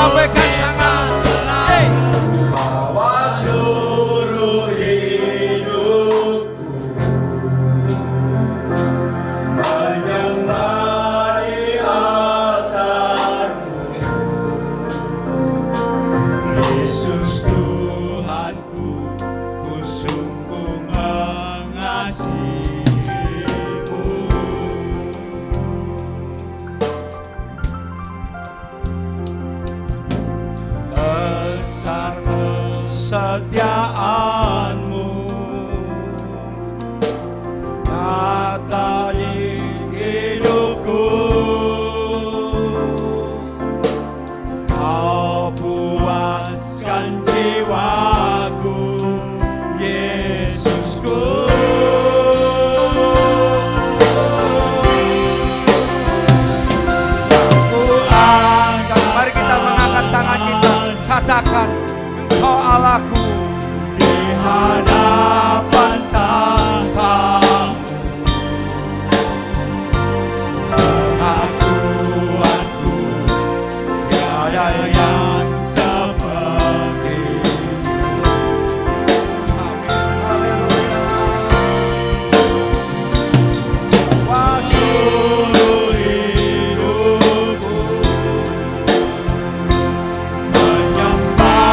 lambaikan tangan. Hey. Bawa seluruh hidupku menyembah di altar-Mu. Yesus Tuhanku, ku sungguh mengasihi-Mu. Besar kesetiaan-Mu, nyata di hidupku. Kau puaskan jiwaku, Yesusku. Mari kita mengangkat tangan kita, katakan, Engkau Allahku Di hadapan tahta-Mu, pengakuanku tiada yang seperti-Mu. Seluruh hidupku menyembah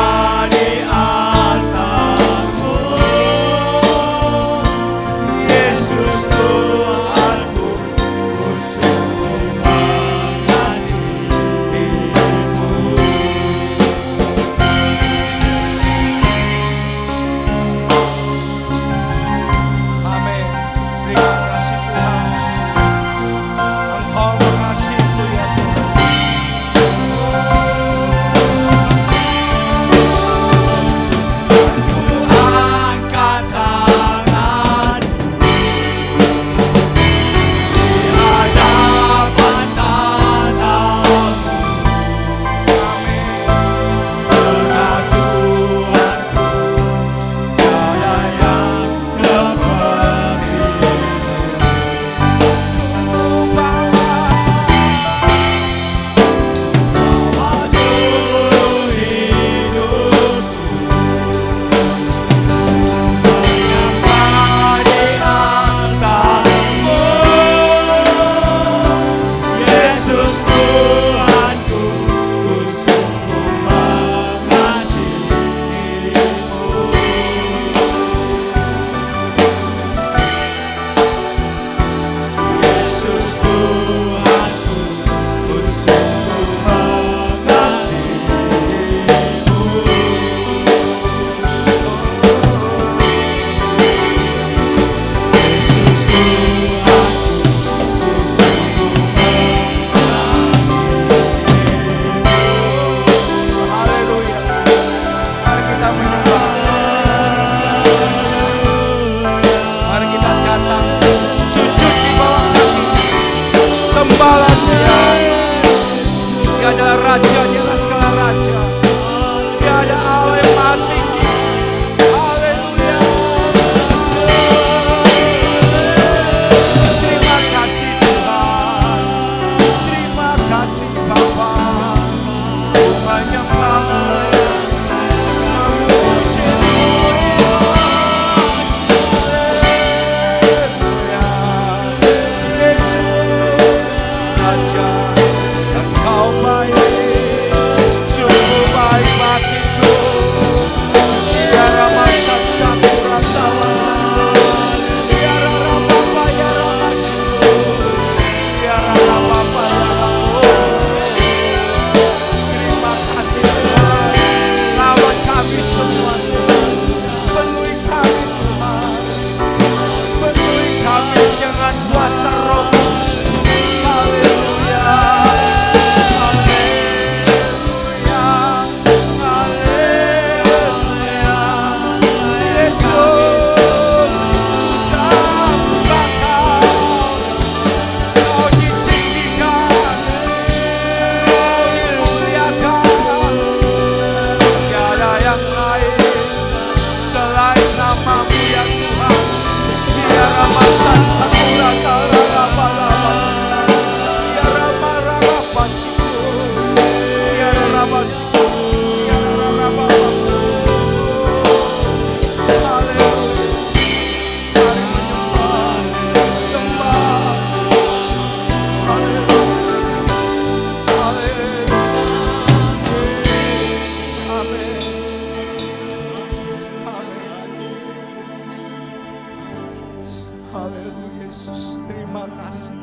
Haleluya Yesus, terima kasih.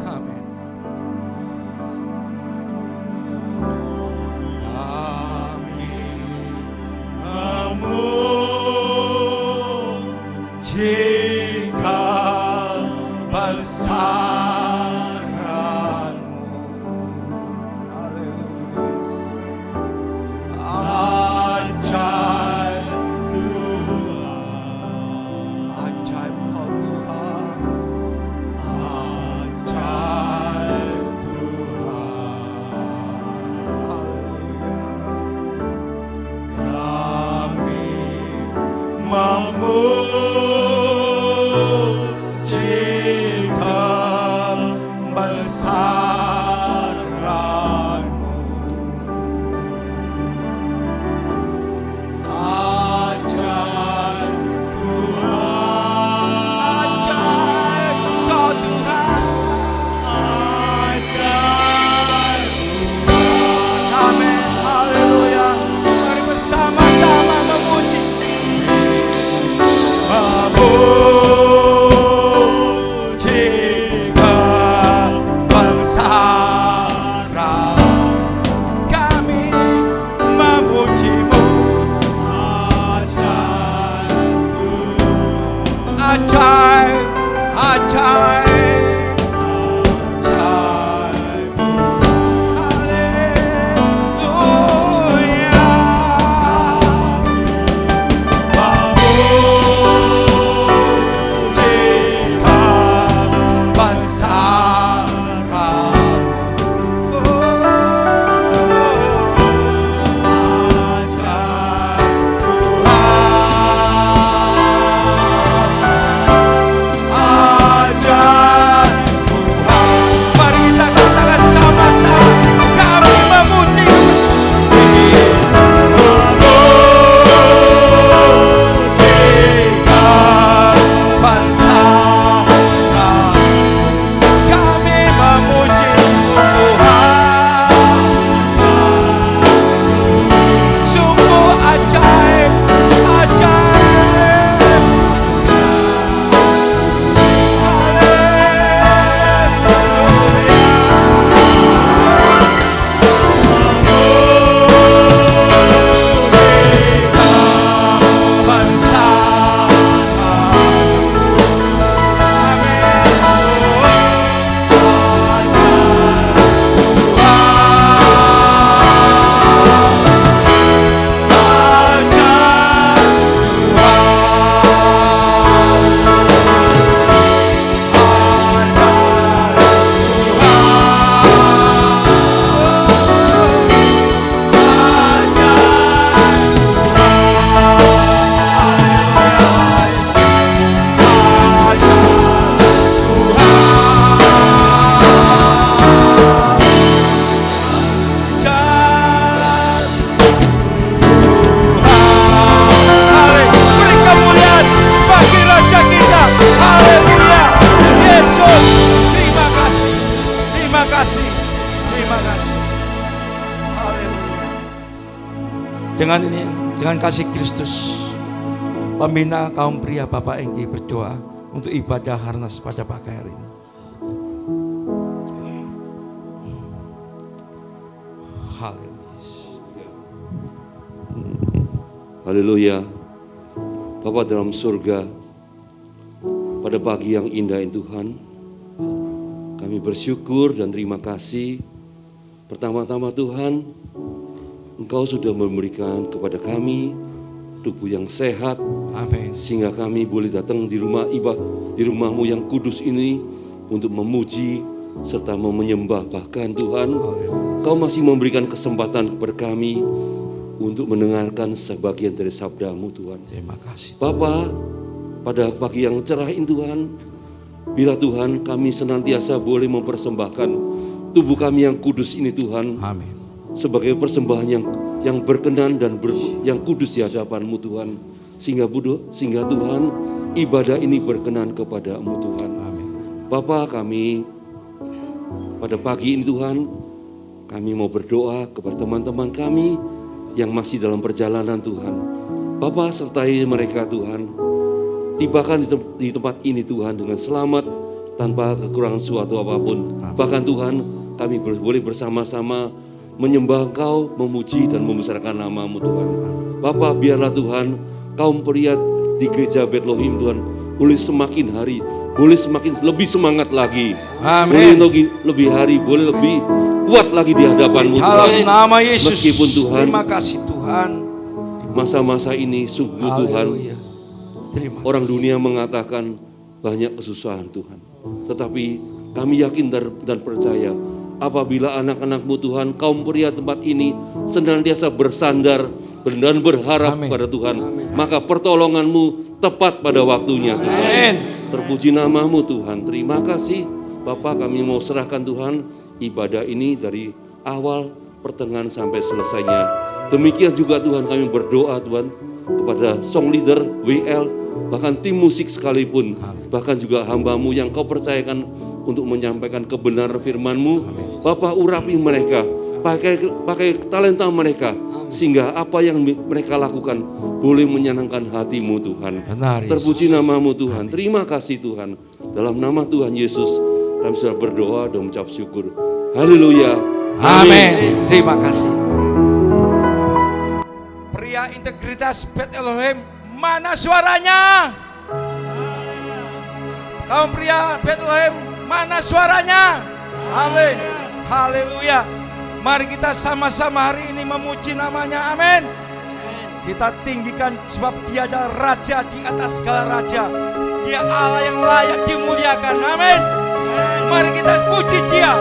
Amin. Jika besaranmu, ajaib Tuhan, Ajaib Kau Tuhan, ajaib Tuhan, kami memujikan besaranmu, ajaib Tuhan, ajaib Kau Tuhan. ajaib Amin, haleluya. Mari bersama-sama memuji. memujikan besaran, Kami memuji-Mu. ajaib Tuhan, Ajaib, ajaib. ajaib Haleluya. memujikan besaran, Mari kita katakan sama-sama. Kami memuji. Kami memuji Tuhan. Sungguh ajaib, ajaib. Beri kemuliaan bagi Raja kita. Haleluya. Yesus, terima kasih. Terima kasih. Terima kasih. Haleluya. Dengan kasih Kristus, pembina kaum pria Bapak Engki berdoa untuk ibadah harnas pada pagi hari ini. Haleluya. Haleluya. Bapa dalam surga, pada pagi yang indah ini Tuhan, kami bersyukur dan terima kasih. Pertama-tama Tuhan, Engkau sudah memberikan kepada kami tubuh yang sehat, Amin. sehingga kami boleh datang di rumah ibadah, di rumah-Mu yang kudus ini untuk memuji serta menyembah. Bahkan Tuhan, Kau masih memberikan kesempatan kepada kami untuk mendengarkan sebagian dari sabda-Mu Tuhan. Terima kasih. Bapa, pada pagi yang cerah ini Tuhan, bila Tuhan kami senantiasa boleh mempersembahkan tubuh kami yang kudus ini Tuhan, Amin. sebagai persembahan yang berkenan dan yang kudus di hadapan-Mu Tuhan. Sehingga Tuhan, ibadah ini berkenan kepada-Mu Tuhan. Amin. Bapa, kami pada pagi ini Tuhan, kami mau berdoa kepada teman-teman kami yang masih dalam perjalanan Tuhan. Bapa, sertai mereka Tuhan. Tibakan di tempat ini Tuhan dengan selamat, tanpa kekurangan suatu apapun. Bahkan Tuhan, kami boleh bersama-sama menyembah Engkau, memuji dan membesarkan nama-Mu Tuhan. Bapa, biarlah Tuhan, kaum pria di gereja Bethlehem Tuhan, boleh semakin hari, boleh semakin lebih semangat lagi. Amin. Boleh lebih hari, boleh lebih kuat lagi di hadapan-Mu Dalam Tuhan. nama Yesus. Meskipun Tuhan, Terima kasih Tuhan. masa-masa ini sungguh Tuhan, Haleluya. Terima orang dunia mengatakan banyak kesusahan Tuhan. Tetapi kami yakin dan percaya apabila anak-anak-Mu Tuhan, kaum pria tempat ini senantiasa bersandar dan berharap Amin. pada Tuhan, maka pertolongan-Mu tepat pada waktunya. Amin. Terpuji nama-Mu Tuhan. Terima kasih Bapa, kami mau serahkan Tuhan ibadah ini dari awal, pertengahan sampai selesainya. Demikian juga Tuhan, kami berdoa Tuhan kepada song leader WL, bahkan tim musik sekalipun, bahkan juga hamba-Mu yang Kau percayakan untuk menyampaikan kebenaran firman-Mu. Bapa, urapi mereka, pakai talenta mereka, sehingga apa yang mereka lakukan boleh menyenangkan hati-Mu Tuhan. Benar, Yesus. Terpuji nama-Mu Tuhan. Terima kasih Tuhan. Dalam nama Tuhan Yesus kami sudah berdoa dan mengucap syukur. Haleluya. Amin. Terima kasih. Pria integritas Bethlehem, mana suaranya? Kaum pria Bethlehem, mana suaranya? Amin. Haleluya. Mari kita sama-sama hari ini memuji namanya. Amin. Kita tinggikan sebab Dia adalah Raja di atas segala raja. Dia Allah yang layak dimuliakan. Amin. Mari kita puji Dia.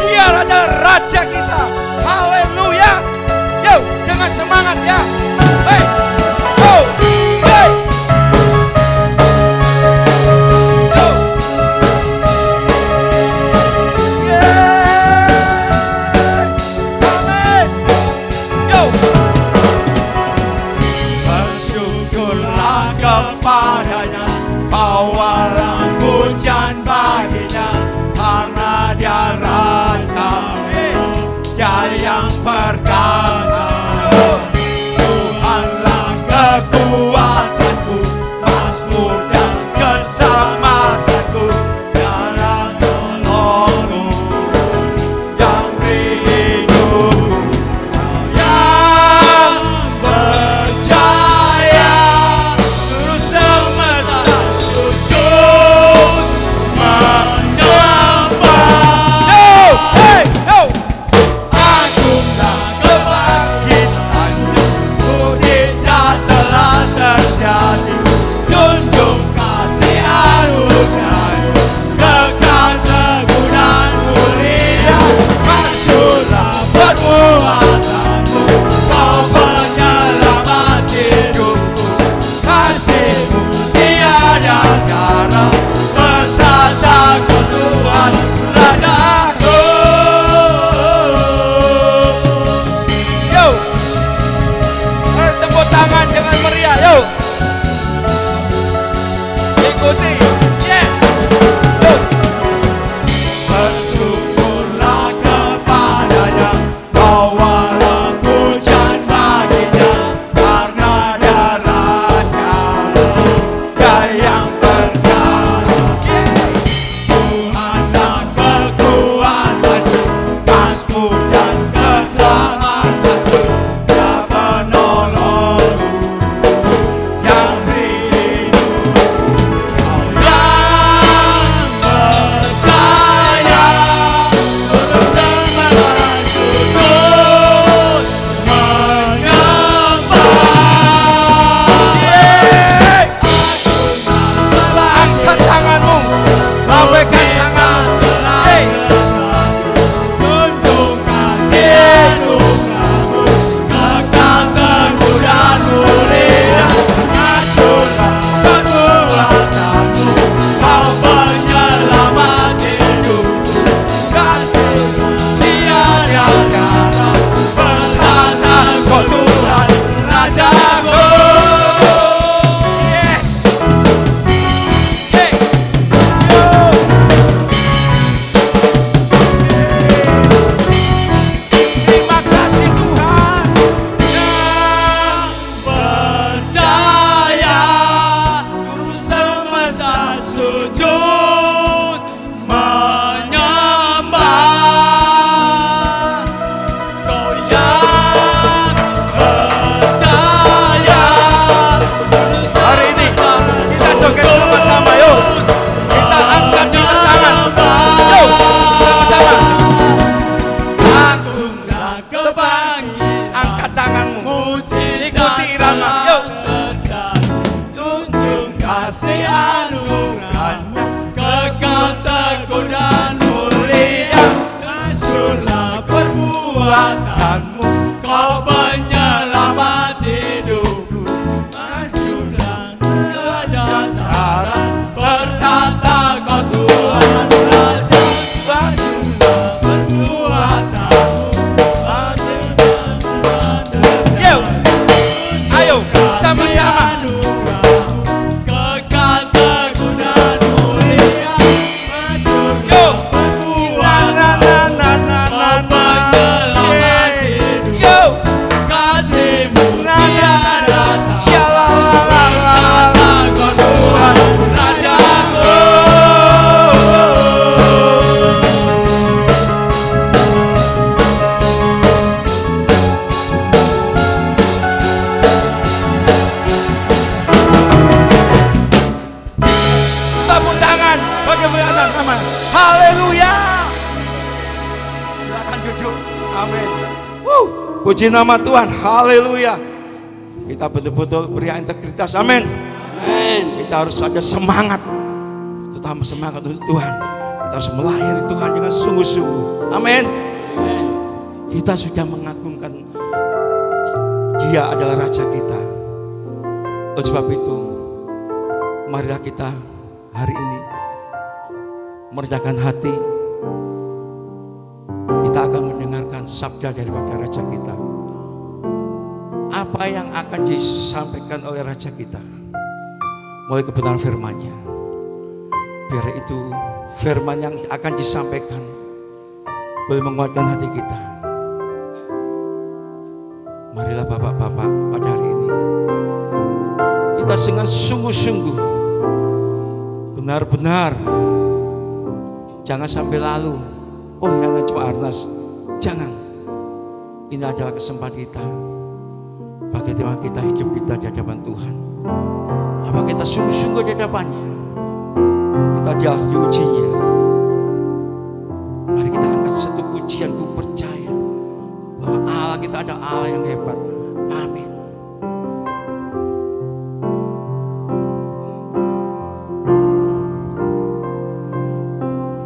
Dia adalah Raja kita. Haleluya. Yuk, dengan semangat ya. Hey, go, hey. Go. Yeah. Amin. Yo. Bersyukurlah kepadanya, bawalah pujian baginya, karena Dia Raja, Dia yang perkasa. Tuhanlah kekuatan. kemuliaan nama. Haleluya. Silakan duduk. Amin. Puji nama Tuhan. Haleluya. Kita betul-betul pria integritas. Amin. Kita harus ada semangat, terutama semangat untuk Tuhan. Kita harus melayani Tuhan dengan sungguh-sungguh. Amin. Kita sudah mengagungkan Dia adalah Raja kita. Oleh sebab itu, marilah kita hari ini merendahkan hati. Kita akan mendengarkan sabda daripada Raja kita. Apa yang akan disampaikan oleh Raja kita? Mulai kebenaran firman-Nya. Biar itu firman yang akan disampaikan boleh menguatkan hati kita. Marilah Bapak-bapak pada hari ini kita dengan sungguh-sungguh benar-benar jangan sampai lalu. Oh ya, cuma Arnas. Jangan. Ini adalah kesempatan kita. Bagaimana kita hidup kita di hadapan Tuhan. Apa kita sungguh-sungguh di hadapannya? Kita jauh diujinya. Mari kita angkat satu pujian. Ku percaya bahwa Allah kita adalah Allah yang hebat. Amin.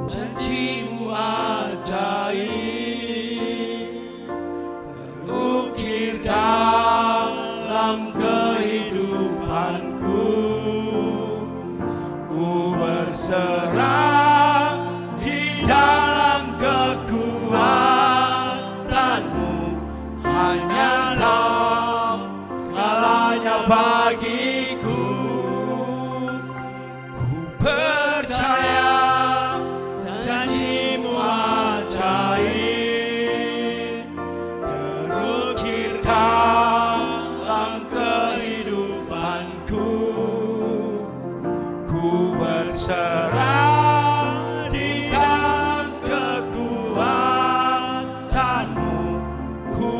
Janjimu ajaib, terukir dalam kehidupanku. Ku berserah di dalam kekuatanmu. Hanyalah segalanya bagiku. Ku percaya janjimu ajaib, terukir dalam kehidupanku. Ku berserah di dalam kekuatanmu. Ku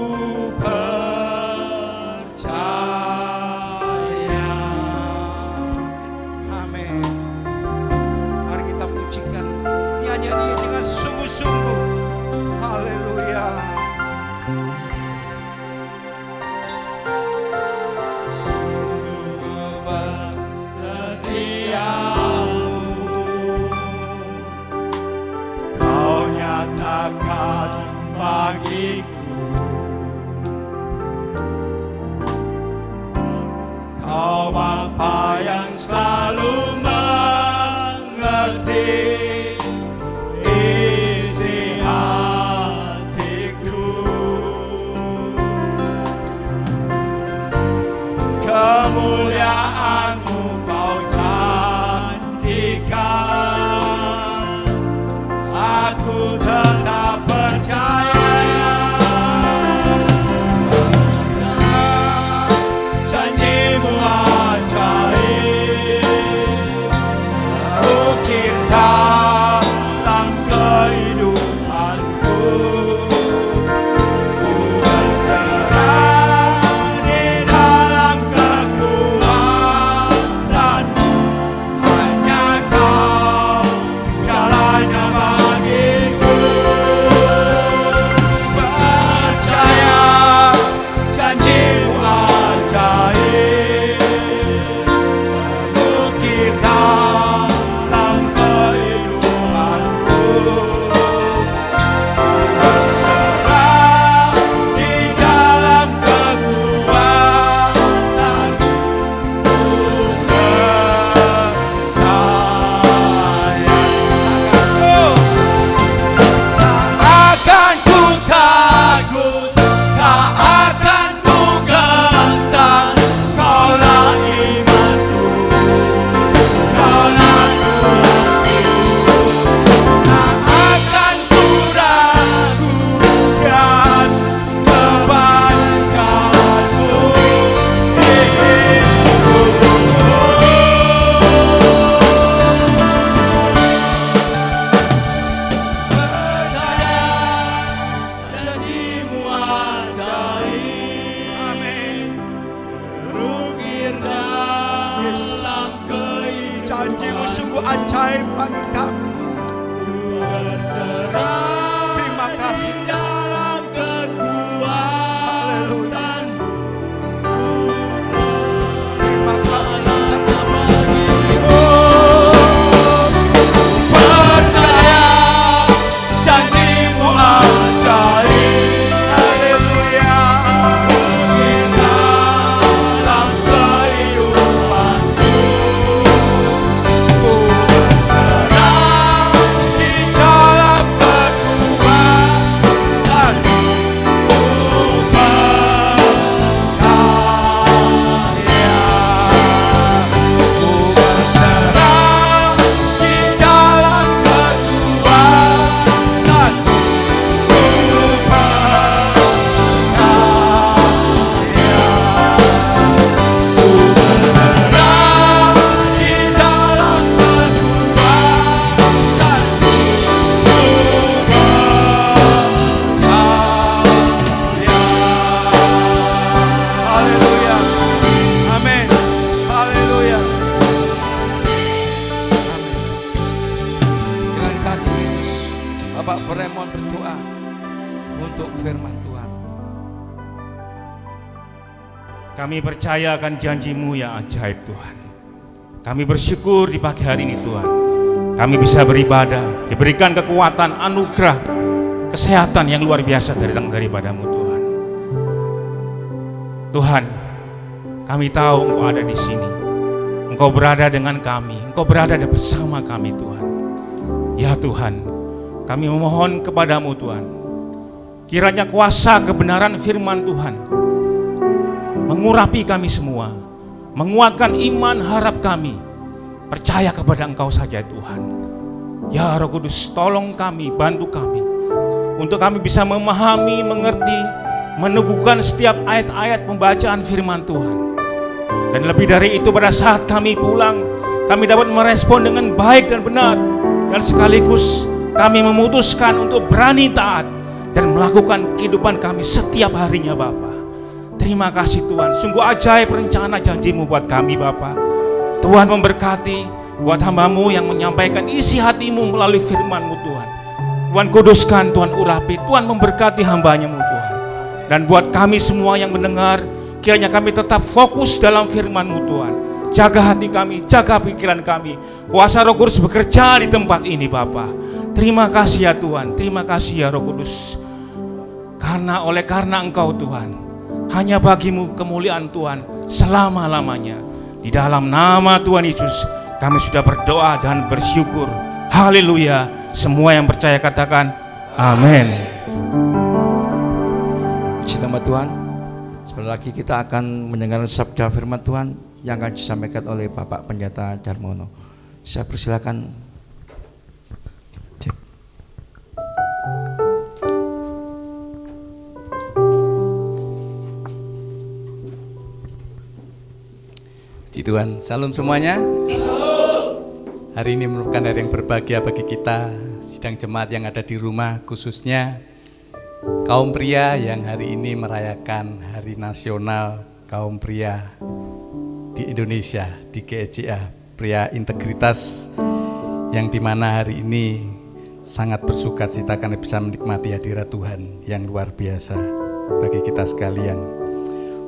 percaya. Amin. Mari kita pujikan nyanyian ini dengan sungguh-sungguh. Haleluya. Setiamu Kau nyatakan bagiku. Kau Bapa yang selalu mengerti isi hatiku. Kemuliaan-Mu Kau janjikan. Aku tetap percaya. Janjimu ajaib, terukir dalam Bapak Beremon berdoa untuk firman Tuhan. Kami percaya akan janji-Mu yang ajaib Tuhan. Kami bersyukur di pagi hari ini Tuhan. Kami bisa beribadah, diberikan kekuatan, anugerah, kesehatan yang luar biasa datang daripada-Mu Tuhan. Tuhan, kami tahu Engkau ada di sini. Engkau berada dengan kami, Engkau berada bersama kami Tuhan. Ya Tuhan, kami memohon kepadamu Tuhan, kiranya kuasa kebenaran firman Tuhan mengurapi kami semua, menguatkan iman harap kami, percaya kepada Engkau saja Tuhan. Ya Roh Kudus, tolong kami, bantu kami, untuk kami bisa memahami, mengerti, meneguhkan setiap ayat-ayat pembacaan firman Tuhan. Dan lebih dari itu, pada saat kami pulang, kami dapat merespon dengan baik dan benar, dan sekaligus kami memutuskan untuk berani taat dan melakukan kehidupan kami setiap harinya Bapa. Terima kasih Tuhan, sungguh ajaib rencana janji-Mu buat kami Bapa. Tuhan memberkati buat hamba-Mu yang menyampaikan isi hati-Mu melalui firman-Mu Tuhan. Tuhan kuduskan, Tuhan urapi, Tuhan memberkati hamba-Nya-Mu Tuhan. Dan buat kami semua yang mendengar, kiranya kami tetap fokus dalam firman-Mu Tuhan. Jaga hati kami, jaga pikiran kami. Kuasa Roh Kudus bekerja di tempat ini Bapa. Terima kasih ya Tuhan, terima kasih ya Roh Kudus. Karena Engkau Tuhan, hanya bagi-Mu kemuliaan Tuhan selama-lamanya. Di dalam nama Tuhan Yesus kami sudah berdoa dan bersyukur. Haleluya. Semua yang percaya katakan amin. Puji nama Tuhan. Sebentar lagi kita akan mendengar sabda firman Tuhan yang akan disampaikan oleh Bapak Pendeta Darmono. Saya persilakan. Puji Tuhan, salam semuanya. Hari ini merupakan hari yang berbahagia bagi kita sidang jemaat yang ada di rumah, khususnya kaum pria yang hari ini merayakan Hari Nasional Kaum Pria di Indonesia, di GSJA, Pria Integritas, yang dimana hari ini sangat bersukacita karena bisa menikmati hadirat Tuhan yang luar biasa bagi kita sekalian.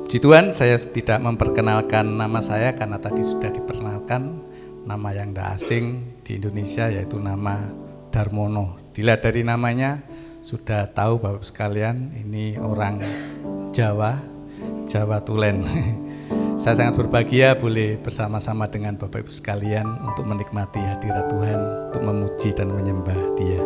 Puji Tuhan, saya tidak memperkenalkan nama saya karena tadi sudah diperkenalkan nama yang tidak asing di Indonesia, yaitu nama Darmono. Dilihat dari namanya sudah tahu Bapak sekalian, ini orang Jawa Tulen. Saya sangat berbahagia boleh bersama-sama dengan Bapak Ibu sekalian untuk menikmati hadirat Tuhan, untuk memuji dan menyembah Dia.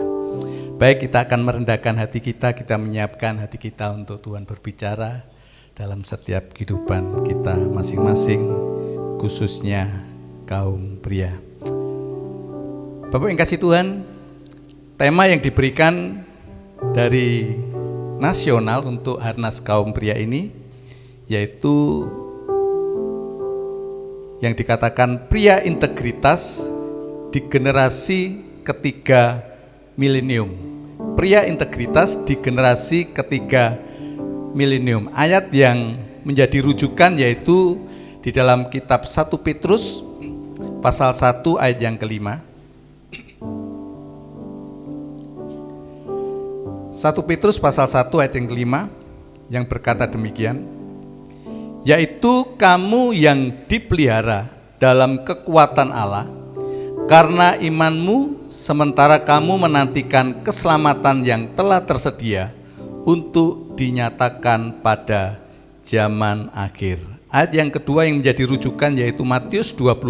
Baik, kita akan merendahkan hati kita menyiapkan hati kita untuk Tuhan berbicara dalam setiap kehidupan kita masing-masing, khususnya kaum pria. Bapak yang kasih Tuhan, tema yang diberikan dari nasional untuk Harnas Kaum Pria ini yaitu yang dikatakan pria integritas di generasi ketiga milenium. Pria integritas di generasi ketiga milenium. Ayat yang menjadi rujukan yaitu di dalam kitab 1 Petrus pasal 1 ayat yang kelima. 1 Petrus pasal 1 ayat yang kelima yang berkata demikian, yaitu kamu yang dipelihara dalam kekuatan Allah karena imanmu, sementara kamu menantikan keselamatan yang telah tersedia untuk dinyatakan pada zaman akhir. Ayat yang kedua yang menjadi rujukan yaitu Matius 25.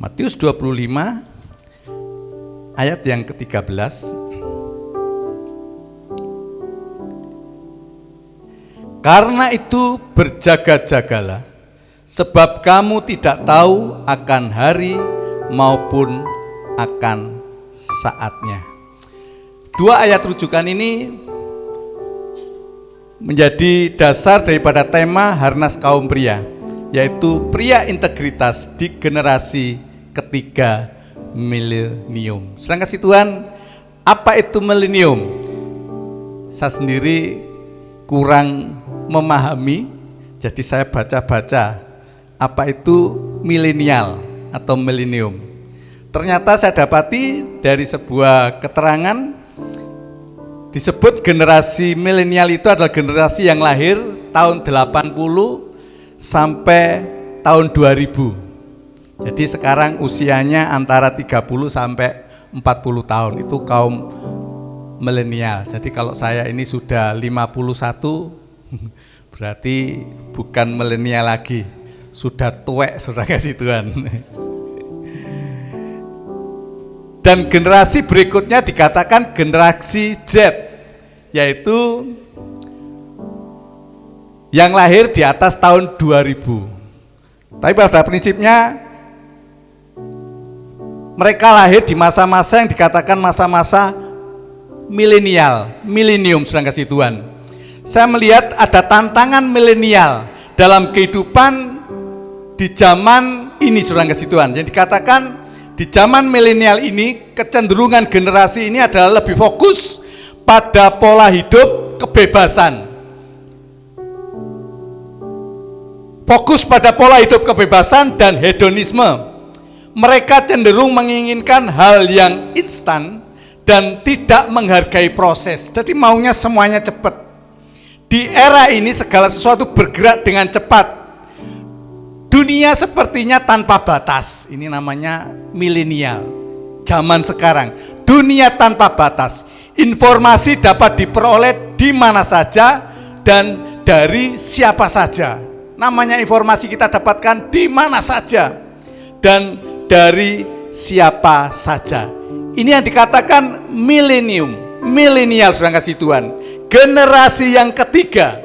Matius 25 ayat yang ke-13. Karena itu berjaga-jagalah, sebab kamu tidak tahu akan hari maupun akan saatnya. Dua ayat rujukan ini menjadi dasar daripada tema Harnas Kaum Pria, yaitu pria integritas di generasi ketiga milenium. Sedang kasih Tuhan, apa itu milenium? Saya sendiri kurang memahami, jadi saya baca-baca apa itu milenial atau milenium. Ternyata saya dapati dari sebuah keterangan disebut generasi milenial itu adalah generasi yang lahir tahun 80 sampai tahun 2000. Jadi sekarang usianya antara 30 sampai 40 tahun, itu kaum milenial. Jadi kalau saya ini sudah 51 berarti bukan milenial lagi, sudah tuek, sudah kasih Tuhan. Dan generasi berikutnya dikatakan generasi Z, yaitu yang lahir di atas tahun 2000. Tapi pada prinsipnya mereka lahir di masa-masa yang dikatakan masa-masa milenial, milenium, sedang kasih Tuhan. Saya melihat ada tantangan milenial dalam kehidupan di zaman ini, sedang kasih Tuhan. Yang dikatakan di zaman milenial ini, kecenderungan generasi ini adalah lebih fokus pada pola hidup kebebasan. Fokus pada pola hidup kebebasan dan hedonisme. Mereka cenderung menginginkan hal yang instan dan tidak menghargai proses. Jadi maunya semuanya cepat. Di era ini segala sesuatu bergerak dengan cepat. Dunia sepertinya tanpa batas. Ini namanya milenial. Zaman sekarang, dunia tanpa batas. Informasi dapat diperoleh di mana saja dan dari siapa saja. Namanya informasi kita dapatkan di mana saja dan dari siapa saja. Ini yang dikatakan milenial, sedang kasih Tuhan. Generasi yang ketiga.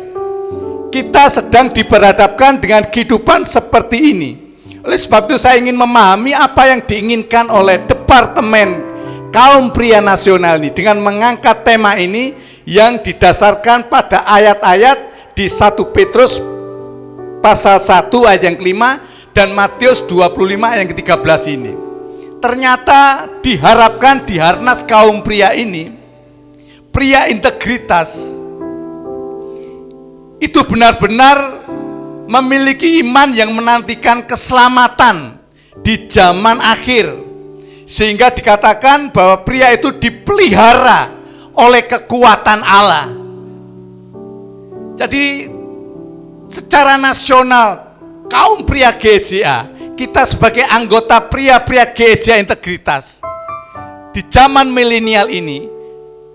Kita sedang diperhadapkan dengan kehidupan seperti ini. Oleh sebab itu saya ingin memahami apa yang diinginkan oleh Departemen Kaum Pria Nasional ini dengan mengangkat tema ini yang didasarkan pada ayat-ayat di 1 Petrus pasal 1 ayat yang kelima dan Matius 25 ayat yang ke-13 ini. Ternyata diharapkan di harnas kaum pria ini, pria integritas itu benar-benar memiliki iman yang menantikan keselamatan di zaman akhir. Sehingga dikatakan bahwa pria itu dipelihara oleh kekuatan Allah. Jadi secara nasional kaum pria GJA, kita sebagai anggota pria-pria GJA integritas di zaman milenial ini,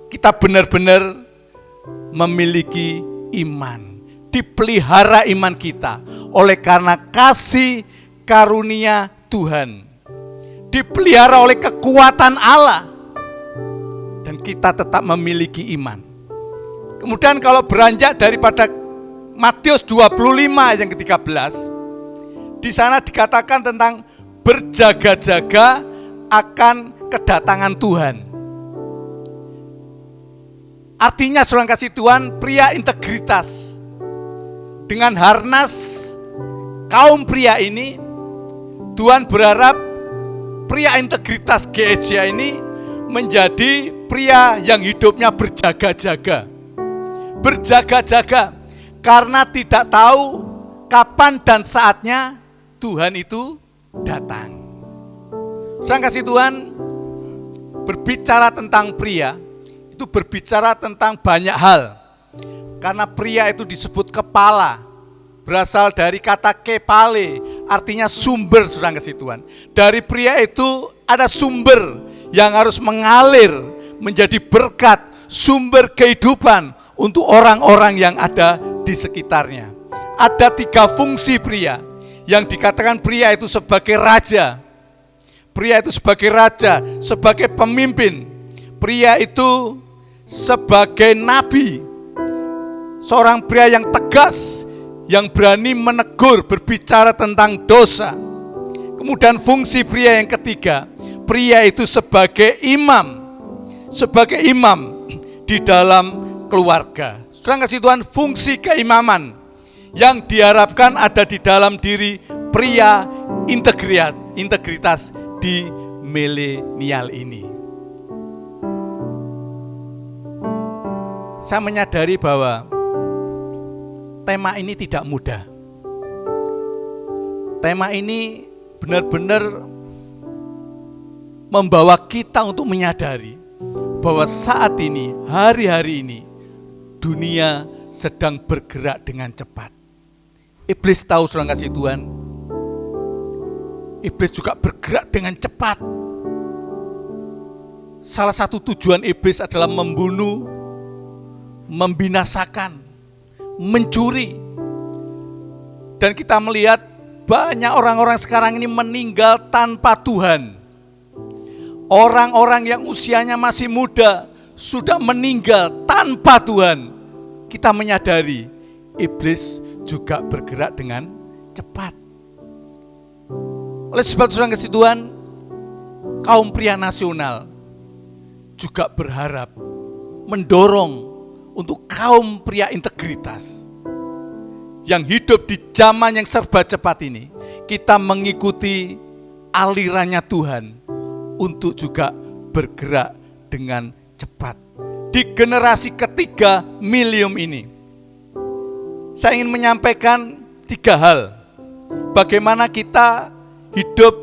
kita benar-benar memiliki iman, dipelihara iman kita oleh karena kasih karunia Tuhan, dipelihara oleh kekuatan Allah, dan kita tetap memiliki iman. Kemudian kalau beranjak daripada Matius 25 ayat yang ke-13, di sana dikatakan tentang berjaga-jaga akan kedatangan Tuhan. Artinya, saudara kasih Tuhan, pria integritas dengan harnas kaum pria ini, Tuhan berharap pria integritas GEJA ini menjadi pria yang hidupnya berjaga-jaga. Berjaga-jaga karena tidak tahu kapan dan saatnya Tuhan itu datang. Saudara kasih Tuhan, berbicara tentang pria itu berbicara tentang banyak hal. Karena pria itu disebut kepala, berasal dari kata kepale, artinya sumber, saudara kasih Tuhan. Dari pria itu ada sumber yang harus mengalir menjadi berkat, sumber kehidupan untuk orang-orang yang ada di sekitarnya. Ada 3 fungsi pria yang dikatakan pria itu sebagai raja. Pria itu sebagai raja, sebagai pemimpin. Pria itu sebagai nabi. Seorang pria yang tegas, yang berani menegur, berbicara tentang dosa. Kemudian fungsi pria yang ketiga, pria itu sebagai imam. Sebagai imam di dalam keluarga. Saudara kasih Tuhan, fungsi keimaman yang diharapkan ada di dalam diri pria integritas di milenial ini. Saya menyadari bahwa tema ini tidak mudah. Tema ini benar-benar membawa kita untuk menyadari bahwa saat ini, hari-hari ini, dunia sedang bergerak dengan cepat. Iblis tahu, saudara kasih Tuhan, iblis juga bergerak dengan cepat. Salah satu tujuan iblis adalah membunuh, membinasakan, mencuri. Dan kita melihat banyak orang-orang sekarang ini meninggal tanpa Tuhan. Orang-orang yang usianya masih muda sudah meninggal tanpa Tuhan. Kita menyadari iblis juga bergerak dengan cepat. Oleh sebab saudara kasih Tuhan, kaum pria nasional juga berharap, mendorong untuk kaum pria integritas yang hidup di zaman yang serba cepat ini, kita mengikuti alirannya Tuhan untuk juga bergerak dengan cepat. Di generasi ketiga milenium ini, saya ingin menyampaikan 3 hal. Bagaimana kita hidup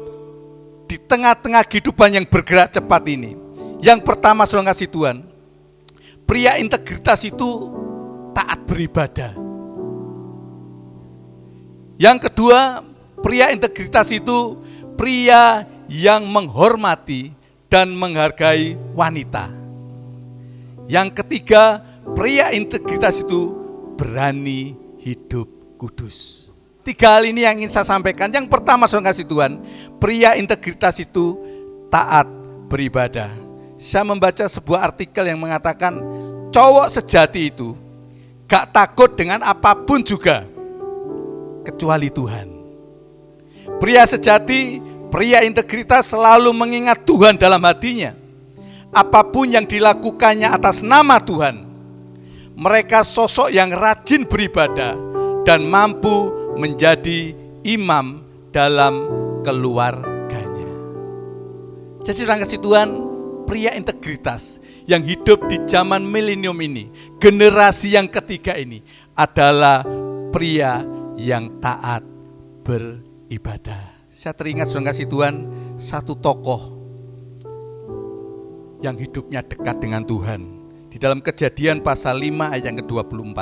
di tengah-tengah kehidupan yang bergerak cepat ini. Yang pertama, saudara kasih Tuhan, pria integritas itu taat beribadah. Yang kedua, pria integritas itu pria yang menghormati dan menghargai wanita. Yang ketiga, pria integritas itu berani hidup kudus. 3 hal ini yang ingin saya sampaikan. Yang pertama, saudara kasih Tuhan, pria integritas itu taat beribadah. Saya membaca sebuah artikel yang mengatakan cowok sejati itu gak takut dengan apapun juga kecuali Tuhan. Pria sejati, pria integritas selalu mengingat Tuhan dalam hatinya. Apapun yang dilakukannya atas nama Tuhan. Mereka sosok yang rajin beribadah dan mampu menjadi imam dalam keluarganya. Jadi saudara kasih Tuhan, pria integritas yang hidup di zaman milenium ini, generasi yang ketiga ini, adalah pria yang taat beribadah. Saya teringat saudara kasih Tuhan, satu tokoh yang hidupnya dekat dengan Tuhan. Di dalam Kejadian pasal 5 ayat yang ke-24.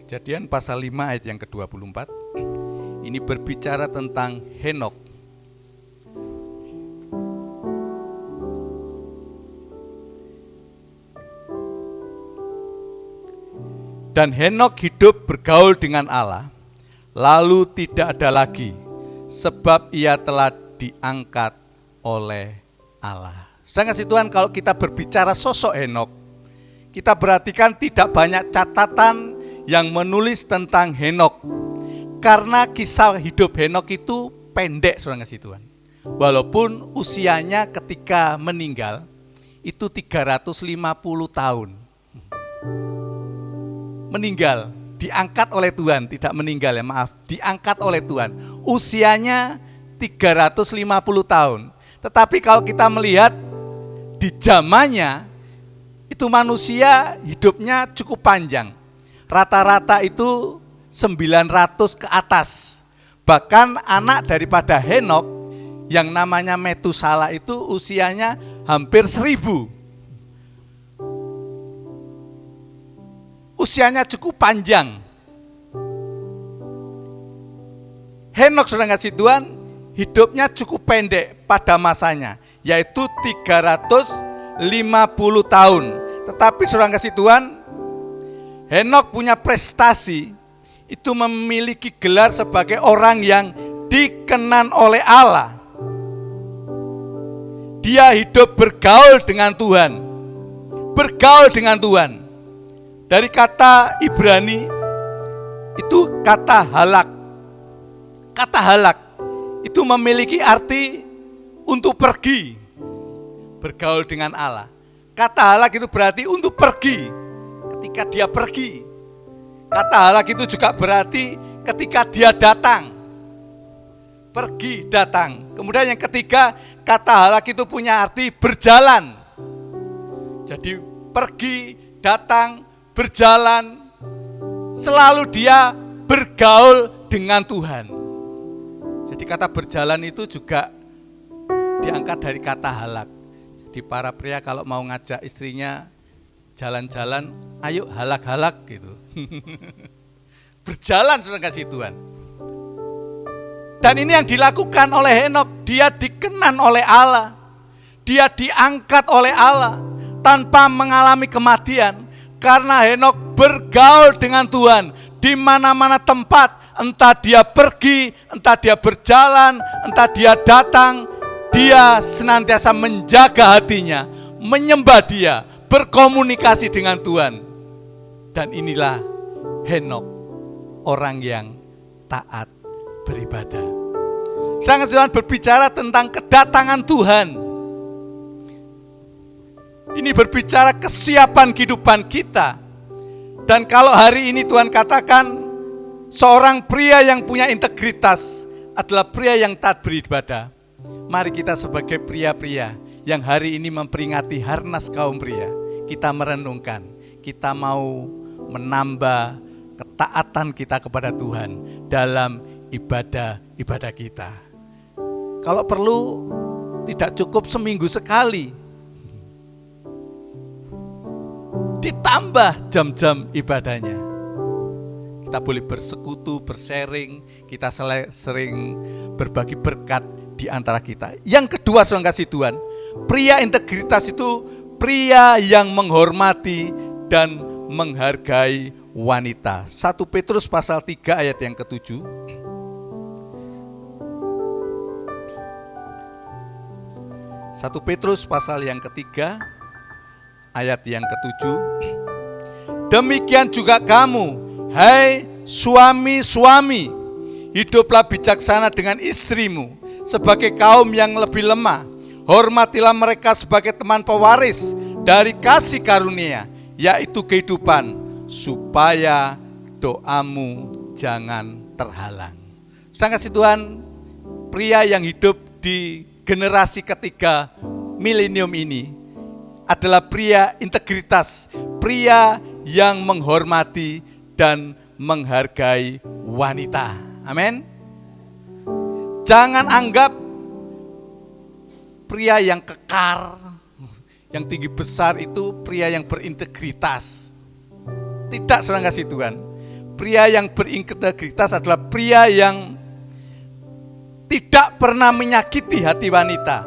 Kejadian pasal 5 ayat yang ke-24. Ini berbicara tentang Henok. Dan Henok hidup bergaul dengan Allah, lalu tidak ada lagi, sebab ia telah diangkat oleh Allah. Saudara kasih Tuhan, kalau kita berbicara sosok Henok, kita perhatikan tidak banyak catatan yang menulis tentang Henok. Karena kisah hidup Henok itu pendek, saudara kasih Tuhan. Walaupun usianya ketika meninggal itu 350 tahun. Meninggal, diangkat oleh Tuhan, tidak meninggal ya, maaf, diangkat oleh Tuhan. Usianya 350 tahun. Tetapi kalau kita melihat di zamannya, itu manusia hidupnya cukup panjang. Rata-rata itu 900 ke atas. Bahkan anak daripada Henok yang namanya Metusala itu usianya hampir 1000. Usianya cukup panjang. Henok, saudara kasih Tuhan, hidupnya cukup pendek pada masanya, yaitu 350 tahun. Tetapi saudara kasih Tuhan, Henok punya prestasi, itu memiliki gelar sebagai orang yang dikenan oleh Allah. Dia hidup bergaul dengan Tuhan. Bergaul dengan Tuhan. Dari kata Ibrani, itu kata halak. Kata halak itu memiliki arti untuk pergi, bergaul dengan Allah. Kata halak itu berarti untuk pergi, ketika dia pergi. Kata halak itu juga berarti ketika dia datang, pergi, datang. Kemudian yang ketiga, kata halak itu punya arti berjalan. Jadi pergi, datang, berjalan, selalu dia bergaul dengan Tuhan. Jadi kata berjalan itu juga diangkat dari kata halak. Jadi para pria kalau mau ngajak istrinya jalan-jalan, ayo halak-halak gitu. Berjalan sudah kasih Tuhan. Dan ini yang dilakukan oleh Henokh. Dia dikenan oleh Allah. Dia diangkat oleh Allah tanpa mengalami kematian. Karena Henokh bergaul dengan Tuhan di mana-mana tempat, entah dia pergi, entah dia berjalan, entah dia datang, dia senantiasa menjaga hatinya, menyembah Dia, berkomunikasi dengan Tuhan. Dan inilah Henokh, orang yang taat beribadah. Sangat Tuhan berbicara tentang kedatangan Tuhan. Ini berbicara kesiapan kehidupan kita. Dan kalau hari ini Tuhan katakan seorang pria yang punya integritas adalah pria yang taat beribadah. Mari kita sebagai pria-pria yang hari ini memperingati Harnas kaum pria, kita merenungkan, kita mau menambah ketaatan kita kepada Tuhan dalam ibadah kita. Kalau perlu tidak cukup seminggu sekali, ditambah jam-jam ibadahnya. Kita boleh bersekutu, bersharing, kita sering berbagi berkat di antara kita. Yang kedua, saudara kasih Tuhan, pria integritas itu pria yang menghormati dan menghargai wanita. 1 Petrus pasal 3 ayat yang ke-7. 1 Petrus pasal yang ketiga ayat yang ke-7. Demikian juga kamu, hai suami-suami, hiduplah bijaksana dengan istrimu sebagai kaum yang lebih lemah. Hormatilah mereka sebagai teman pewaris dari kasih karunia, yaitu kehidupan, supaya doamu jangan terhalang. Saudara kasih Tuhan, pria yang hidup di generasi ketiga milenium ini adalah pria integritas, pria yang menghormati dan menghargai wanita. Amin. Jangan anggap pria yang kekar, yang tinggi besar itu pria yang berintegritas. Tidak, saudara kasih Tuhan. Pria yang berintegritas adalah pria yang tidak pernah menyakiti hati wanita,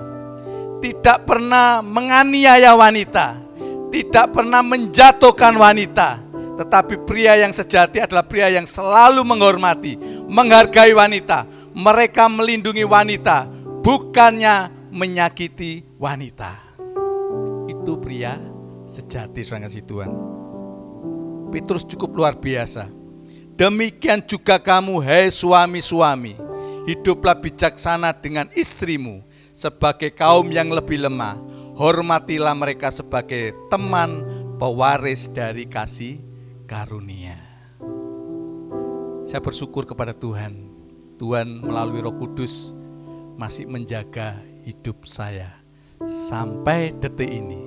tidak pernah menganiaya wanita, tidak pernah menjatuhkan wanita. Tetapi pria yang sejati adalah pria yang selalu menghormati, menghargai wanita. Mereka melindungi wanita, bukannya menyakiti wanita. Itu pria sejati, saudara kasih Tuhan. Petrus cukup luar biasa. Demikian juga kamu, hai suami-suami, hiduplah bijaksana dengan istrimu sebagai kaum yang lebih lemah. Hormatilah mereka sebagai teman pewaris dari kasih karunia. Saya bersyukur kepada Tuhan. Tuhan melalui Roh Kudus masih menjaga hidup saya sampai detik ini.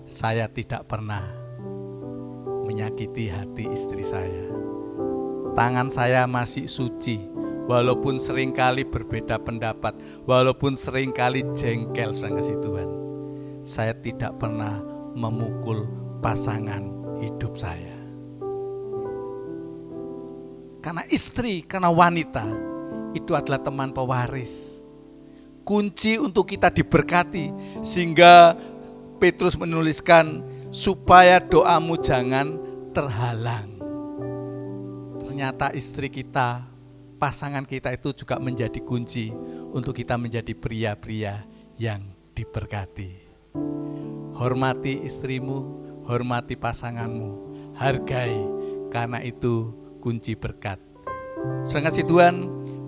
Saya tidak pernah menyakiti hati istri saya. Tangan saya masih suci, walaupun seringkali berbeda pendapat, walaupun seringkali jengkel, saudara kasih Tuhan. Saya tidak pernah memukul pasangan hidup saya. Karena istri, karena wanita, itu adalah teman pewaris. Kunci untuk kita diberkati, sehingga Petrus menuliskan, supaya doamu jangan terhalang. Ternyata istri kita, pasangan kita itu juga menjadi kunci untuk kita menjadi pria-pria yang diberkati. Hormati istrimu, hormati pasanganmu, hargai, karena itu kunci berkat. Saudara kasih Tuhan,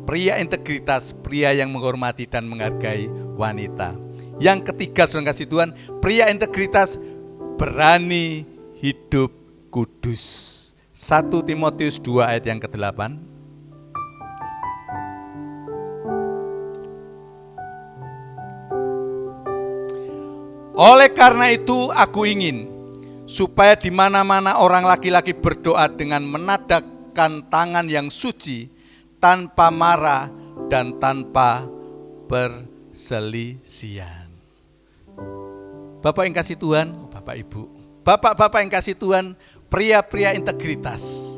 pria integritas, pria yang menghormati dan menghargai wanita. Yang ketiga, saudara kasih Tuhan, pria integritas berani hidup kudus. 1 Timotius 2 ayat yang ke-8. Oleh karena itu aku ingin supaya di mana-mana orang laki-laki berdoa dengan menadahkan tangan yang suci, tanpa marah dan tanpa perselisihan. Bapak yang kasih Tuhan, Bapak Ibu, Bapak-bapak yang kasih Tuhan, pria-pria integritas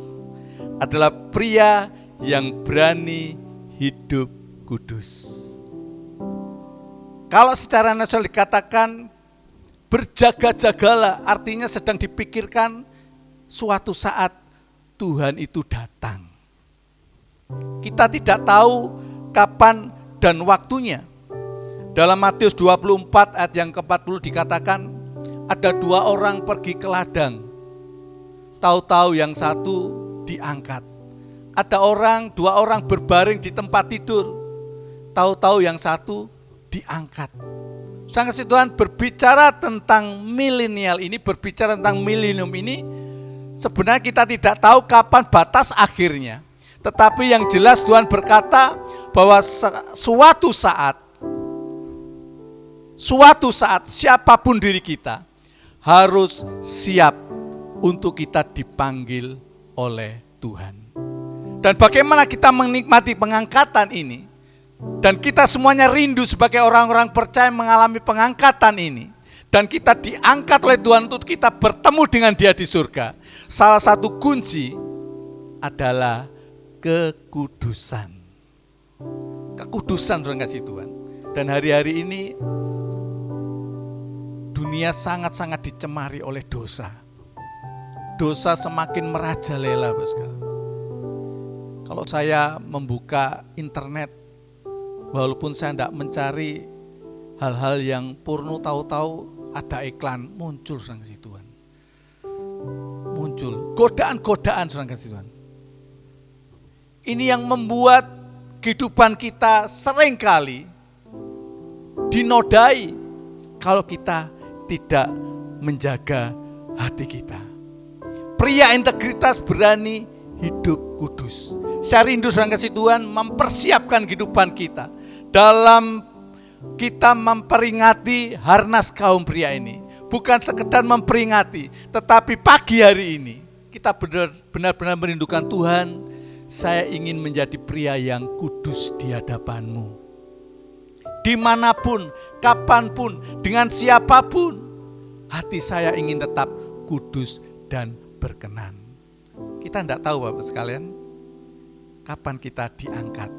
adalah pria yang berani hidup kudus. Kalau secara nasional dikatakan berjaga-jagalah, artinya sedang dipikirkan suatu saat Tuhan itu datang. Kita tidak tahu kapan dan waktunya. Dalam Matius 24 ayat yang ke-40 dikatakan, ada 2 orang pergi ke ladang. Tahu-tahu yang satu diangkat. Ada 2 orang berbaring di tempat tidur. Tahu-tahu yang satu diangkat. Sang kasih Tuhan berbicara tentang milenial ini, berbicara tentang milenium ini. Sebenarnya kita tidak tahu kapan batas akhirnya. Tetapi yang jelas Tuhan berkata bahwa suatu saat siapapun diri kita harus siap untuk kita dipanggil oleh Tuhan. Dan bagaimana kita menikmati pengangkatan ini? Dan kita semuanya rindu sebagai orang-orang percaya mengalami pengangkatan ini. Dan kita diangkat oleh Tuhan untuk kita bertemu dengan Dia di surga. Salah satu kunci adalah kekudusan. Kekudusan, saudara kasih Tuhan. Dan hari-hari ini dunia sangat-sangat dicemari oleh dosa. Dosa semakin merajalela, bosku. Kalau saya membuka internet, walaupun saya tidak mencari hal-hal yang porno, tahu-tahu ada iklan muncul, saudara kasih Tuhan. Muncul godaan-godaan, saudara kasih Tuhan. Ini yang membuat kehidupan kita seringkali dinodai kalau kita tidak menjaga hati kita. Pria integritas berani hidup kudus. Saya rindu, saudara kasih Tuhan, mempersiapkan kehidupan kita dalam kita memperingati Harnas kaum pria ini. Bukan sekedar memperingati, tetapi pagi hari ini kita benar-benar merindukan Tuhan. Saya ingin menjadi pria yang kudus di hadapan-Mu. Dimanapun, kapanpun, dengan siapapun, hati saya ingin tetap kudus dan berkenan. Kita tidak tahu, Bapak sekalian, kapan kita diangkat.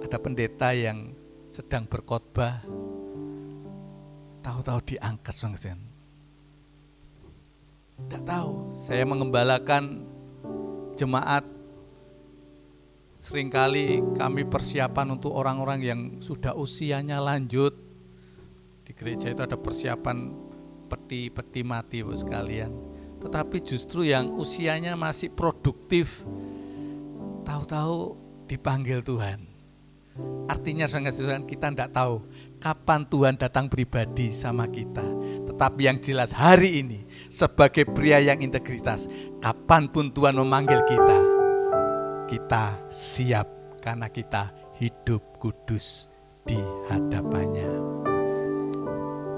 Ada pendeta yang sedang berkhotbah, tahu-tahu diangkat, saudara. Tidak tahu. Saya mengembalakan jemaat, seringkali kami persiapan untuk orang-orang yang sudah usianya lanjut. Di gereja itu ada persiapan peti mati, Bapak sekalian. Tetapi justru yang usianya masih produktif, tahu-tahu dipanggil Tuhan. Artinya, saudara Tuhan, kita tidak tahu kapan Tuhan datang pribadi sama kita. Tetapi yang jelas hari ini, sebagai pria yang integritas, kapanpun Tuhan memanggil kita, kita siap karena kita hidup kudus di hadapannya.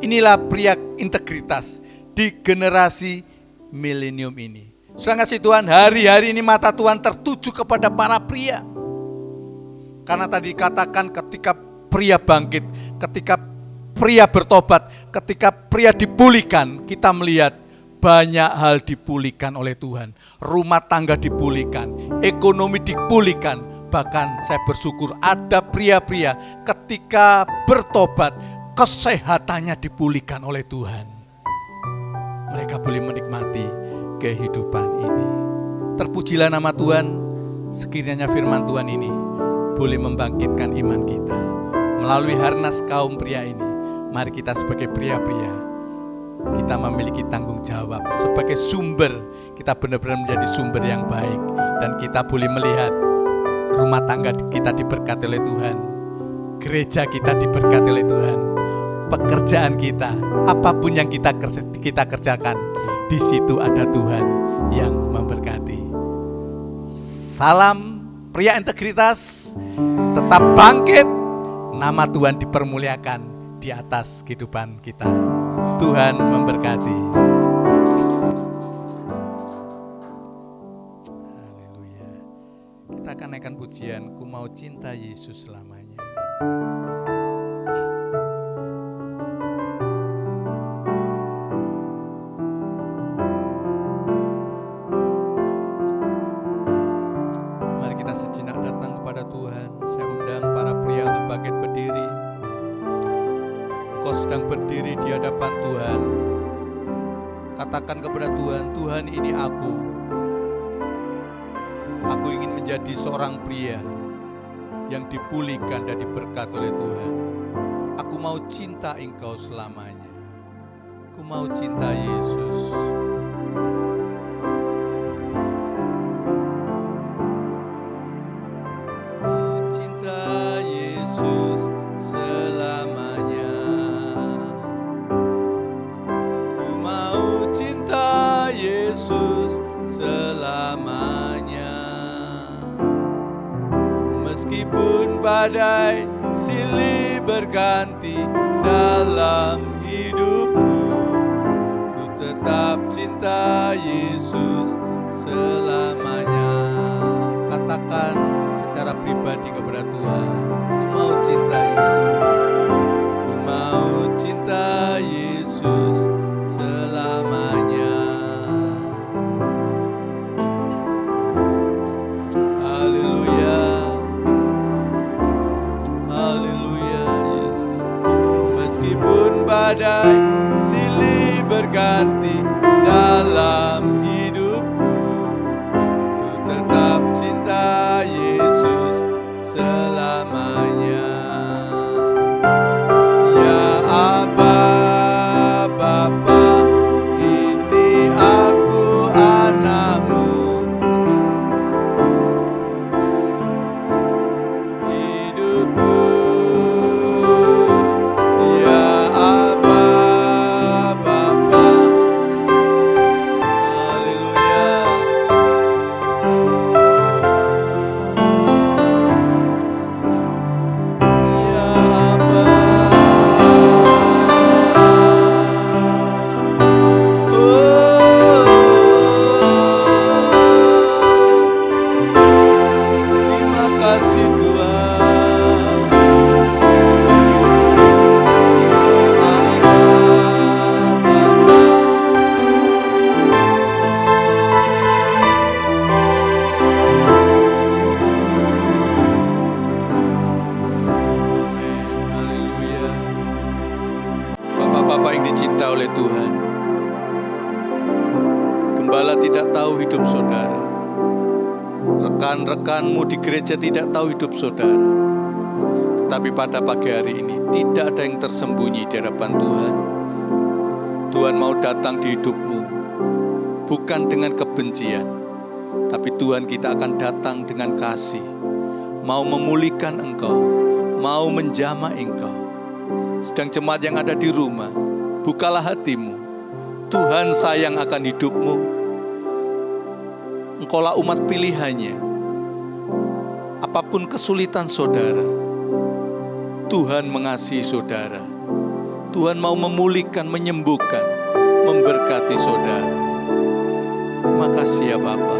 Inilah pria integritas di generasi milenium ini. Saudara kasih Tuhan, hari-hari ini mata Tuhan tertuju kepada para pria. Karena tadi katakan ketika pria bangkit, ketika pria bertobat, ketika pria dipulihkan, kita melihat banyak hal dipulihkan oleh Tuhan. Rumah tangga dipulihkan, ekonomi dipulihkan. Bahkan saya bersyukur ada pria-pria ketika bertobat, kesehatannya dipulihkan oleh Tuhan. Mereka boleh menikmati kehidupan ini. Terpujilah nama Tuhan, sekiranya firman Tuhan ini boleh membangkitkan iman kita. Melalui Harnas kaum pria ini, mari kita sebagai pria-pria, kita memiliki tanggung jawab sebagai sumber. Kita benar-benar menjadi sumber yang baik. Dan kita boleh melihat rumah tangga kita diberkati oleh Tuhan, gereja kita diberkati oleh Tuhan, pekerjaan kita, apapun yang kita kerjakan, di situ ada Tuhan yang memberkati. Salam pria integritas, tetap bangkit, nama Tuhan dipermuliakan di atas kehidupan kita. Tuhan memberkati. Haleluya. Kita akan naikkan pujian, Ku Mau Cinta Yesus Selamanya. Mari kita sejenak datang kepada Tuhan. Saya undang para pria untuk bangkit berdiri. Engkau sedang berdiri di hadapan Tuhan. Katakan kepada Tuhan, Tuhan, ini aku. Aku ingin menjadi seorang pria yang dipulihkan dan diberkati oleh Tuhan. Aku mau cinta Engkau selamanya. Aku mau cinta Yesus. Ku cinta Yesus selamanya. Ku mau cinta Yesus selamanya. Meskipun badai silih berganti dalam hidupku, ku tetap cinta Yesus selamanya. Katakan secara pribadi kepada Tuhan, ku mau cinta Yesus. Ku mau cinta Yesus selamanya. Haleluya. Haleluya Yesus. Meskipun badai silih berganti dalam hidupku, ku tetap cinta Yesus selamanya. Ya Aba, Bapa, ini aku anakmu. Hidupku, ya Aba, Bapa. Haleluya. Ya Aba. Terima kasih Tuhan. Haleluya. Bapak-bapak yang dicinta oleh Tuhan, gembala tidak tahu hidup saudara. Rekan-rekanmu di gereja tidak tahu hidup saudara. Tetapi pada pagi hari ini tidak ada yang tersembunyi di hadapan Tuhan. Tuhan mau datang di hidupmu, bukan dengan kebencian, tapi Tuhan kita akan datang dengan kasih, mau memulihkan engkau, mau menjamah engkau. Sedang jemaat yang ada di rumah, bukalah hatimu. Tuhan sayang akan hidupmu. Engkaulah umat pilihannya. Apapun kesulitan saudara, Tuhan mengasihi saudara. Tuhan mau memulihkan, menyembuhkan, memberkati saudara. Terima kasih ya Bapa.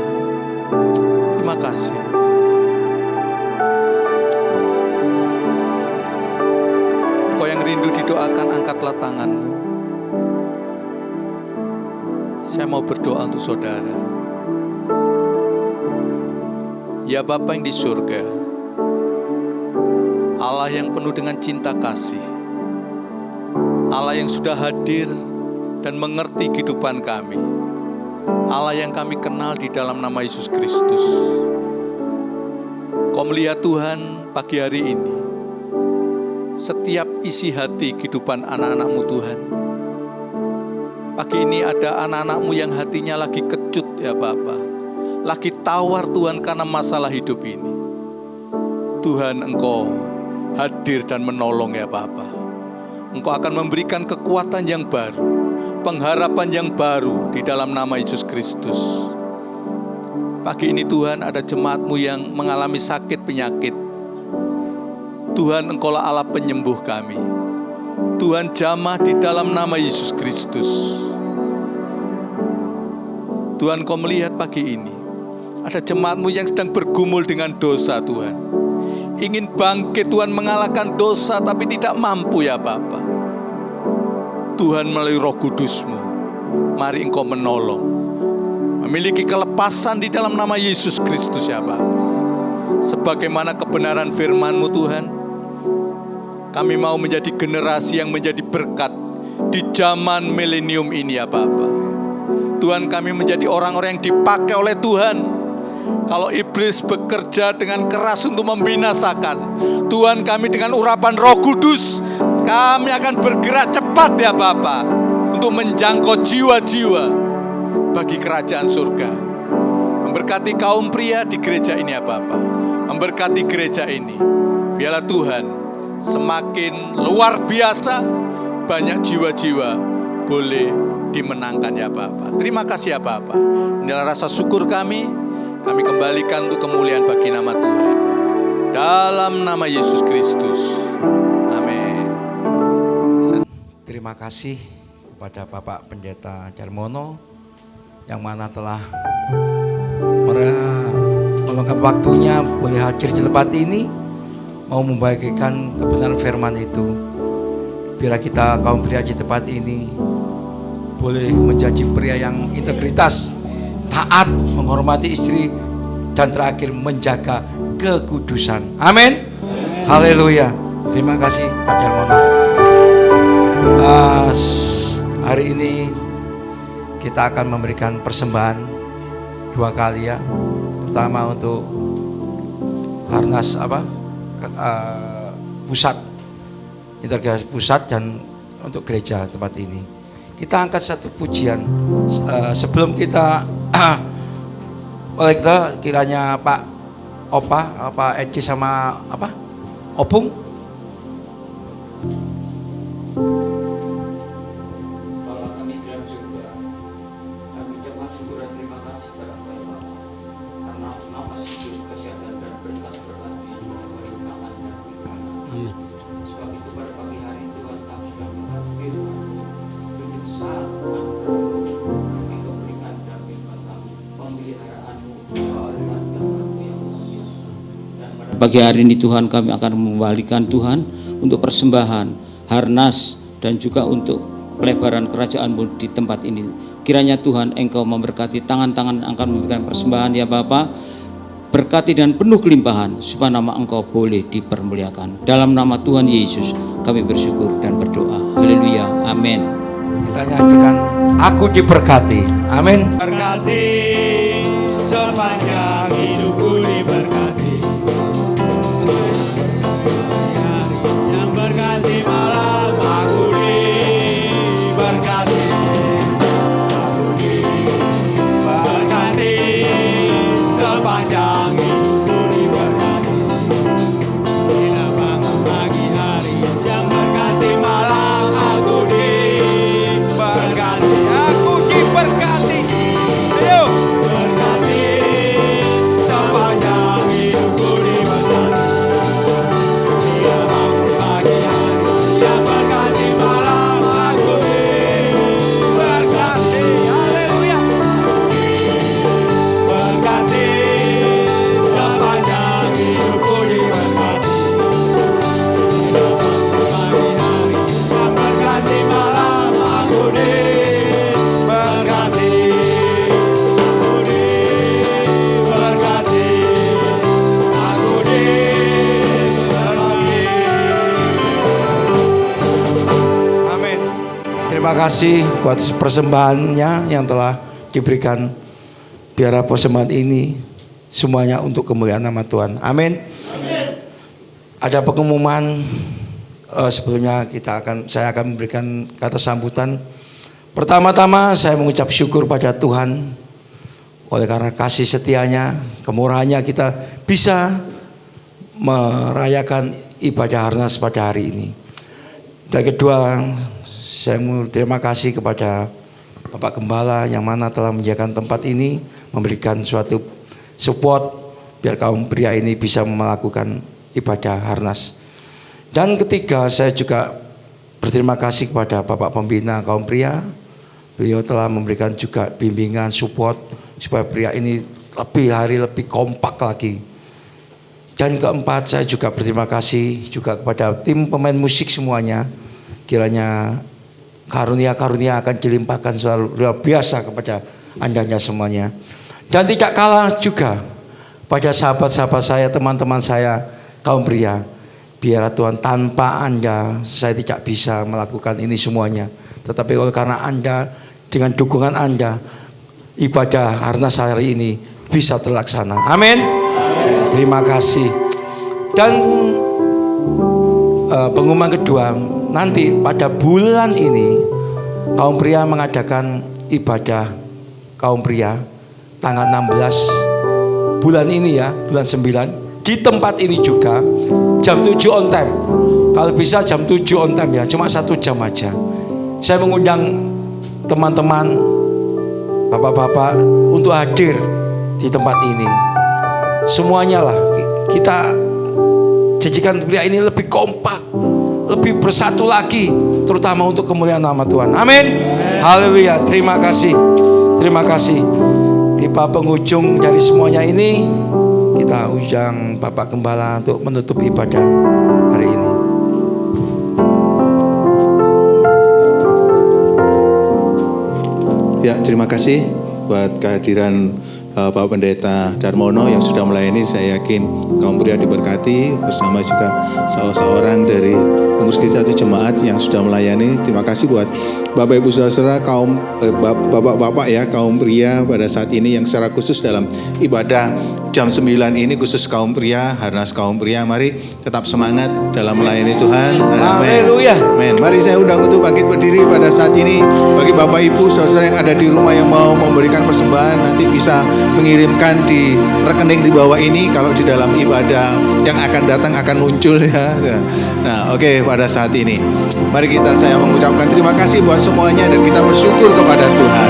Terima kasih. Engkau yang rindu didoakan, angkatlah tanganmu. Saya mau berdoa untuk saudara. Ya Bapa yang di surga, Allah yang penuh dengan cinta kasih, Allah yang sudah hadir dan mengerti kehidupan kami, Allah yang kami kenal di dalam nama Yesus Kristus. Kau melihat Tuhan pagi hari ini, setiap isi hati kehidupan anak-anak-Mu Tuhan. Pagi ini ada anak-anak-Mu yang hatinya lagi kecut ya Bapa, lagi tawar Tuhan karena masalah hidup ini. Tuhan Engkau hadir dan menolong ya Bapa. Engkau akan memberikan kekuatan yang baru, pengharapan yang baru di dalam nama Yesus Kristus. Pagi ini Tuhan ada jemaat-Mu yang mengalami sakit penyakit. Tuhan Engkaulah Allah penyembuh kami. Tuhan jamah di dalam nama Yesus Kristus. Tuhan Kau melihat pagi ini Ada jemaat-Mu yang sedang bergumul dengan dosa Tuhan. Ingin bangkit Tuhan, mengalahkan dosa tapi tidak mampu ya Bapa. Tuhan melalui Roh Kudus-Mu, mari Engkau menolong. Memiliki kelepasan di dalam nama Yesus Kristus ya Bapa. Sebagaimana kebenaran firman-Mu Tuhan, kami mau menjadi generasi yang menjadi berkat di zaman milenium ini ya Bapa. Tuhan, kami menjadi orang-orang yang dipakai oleh Tuhan. Kalau iblis bekerja dengan keras untuk membinasakan, Tuhan, kami dengan urapan Roh Kudus, kami akan bergerak cepat ya Bapa, untuk menjangkau jiwa-jiwa bagi kerajaan surga. Memberkati kaum pria di gereja ini ya Bapa. Memberkati gereja ini. Biarlah Tuhan semakin luar biasa, banyak jiwa-jiwa boleh dimenangkan ya Bapa. Terima kasih ya Bapa. Inilah rasa syukur kami kembalikan untuk kemuliaan bagi nama Tuhan. Dalam nama Yesus Kristus. Amin. Terima kasih kepada Bapak Pendeta Jarmono yang mana telah meluangkan waktunya boleh hadir di tempat ini, mau membagikan kebenaran firman itu. Biar kita kaum pria di tempat ini boleh menjadi pria yang integritas, taat, menghormati istri, dan terakhir menjaga kekudusan. Amin. Haleluya. Terima kasih Pak Jarmono. Hari ini kita akan memberikan persembahan 2 kali ya. Pertama untuk Harnas pusat, integrasi pusat, dan untuk gereja tempat ini. Kita angkat satu pujian sebelum kita oleh kita kiranya Pak Opa, Pak Eci sama Opung. Pagi hari ini Tuhan, kami akan mengembalikan Tuhan untuk persembahan Harnas dan juga untuk pelebaran kerajaan-Mu di tempat ini. Kiranya Tuhan Engkau memberkati tangan-tangan yang akan memberikan persembahan ya Bapa. Berkati dan penuh kelimpahan supaya nama Engkau boleh dipermuliakan. Dalam nama Tuhan Yesus kami bersyukur dan berdoa. Haleluya. Amin. Kita nyanyikan Aku Diberkati. Amin. Berkati sepanjang hidupku diberkati. Yang berkati malam aku diberkati. Aku diberkati sepanjang hidupku diberkati. Bila bangun pagi hari yang berkati malam aku diberkati. Aku diberkati. Ayo. Berkati sepanjang hidupku diberkati. Bila bangun pagi hari yang berkati malam aku diberkati. Haleluya. Berkati sepanjang hidupku diberkati. Bila bangun pagi hari yang berkati malam aku diberkati. Amin. Terima kasih buat persembahannya yang telah diberikan. Biar persembahan ini semuanya untuk kemuliaan nama Tuhan. Amin. Ada pengumuman sebelumnya saya akan memberikan kata sambutan. Pertama-tama saya mengucap syukur pada Tuhan oleh karena kasih setianya, kemurahannya kita bisa merayakan ibadah Harnas pada hari ini. Dan kedua, saya mau terima kasih kepada Bapak Gembala yang mana telah menyediakan tempat ini, memberikan suatu support biar kaum pria ini bisa melakukan ibadah Harnas. Dan ketiga, saya juga berterima kasih kepada Bapak Pembina kaum pria. Beliau telah memberikan juga bimbingan, support supaya pria ini lebih kompak lagi. Dan keempat, saya juga berterima kasih juga kepada tim pemain musik semuanya. Kiranya karunia-karunia akan dilimpahkan selalu luar biasa kepada Anda semuanya. Dan tidak kalah juga pada sahabat-sahabat saya, teman-teman saya, kaum pria. Biar Tuhan, tanpa Anda saya tidak bisa melakukan ini semuanya. Tetapi oleh karena Anda, dengan dukungan Anda, ibadah Harnas hari ini bisa terlaksana. Amin. Terima kasih. Dan pengumuman kedua, nanti pada bulan ini kaum pria mengadakan ibadah kaum pria tanggal 16 bulan ini ya, bulan 9 di tempat ini juga jam 7 on time. Kalau bisa jam 7 on time ya, cuma 1 jam aja. Saya mengundang teman-teman, bapak-bapak untuk hadir di tempat ini. Semuanya lah kita jadikan pria ini lebih kompak, lebih bersatu lagi, terutama untuk kemuliaan nama Tuhan. Amin. Haleluya. Terima kasih. Terima kasih. Tiba penghujung dari semuanya ini, kita undang Bapak Gembala untuk menutup ibadah hari ini. Ya, terima kasih buat kehadiran Bapak Pendeta Darmono yang sudah melayani. Saya yakin kaum pria diberkati, bersama juga salah seorang dari pengurus gereja atau jemaat yang sudah melayani. Terima kasih buat Bapak Ibu Saudara kaum bapak-bapak ya, kaum pria pada saat ini yang secara khusus dalam ibadah jam 9 ini khusus kaum pria, Harnas kaum pria. Mari tetap semangat dalam melayani Tuhan. Haleluya. Amin. Mari saya undang untuk bangkit berdiri pada saat ini. Bagi Bapak Ibu Saudara yang ada di rumah yang mau memberikan persembahan, nanti bisa mengirimkan di rekening di bawah ini. Kalau di dalam ibadah yang akan datang akan muncul ya. Nah, oke, pada saat ini mari saya mengucapkan terima kasih buat semuanya dan kita bersyukur kepada Tuhan.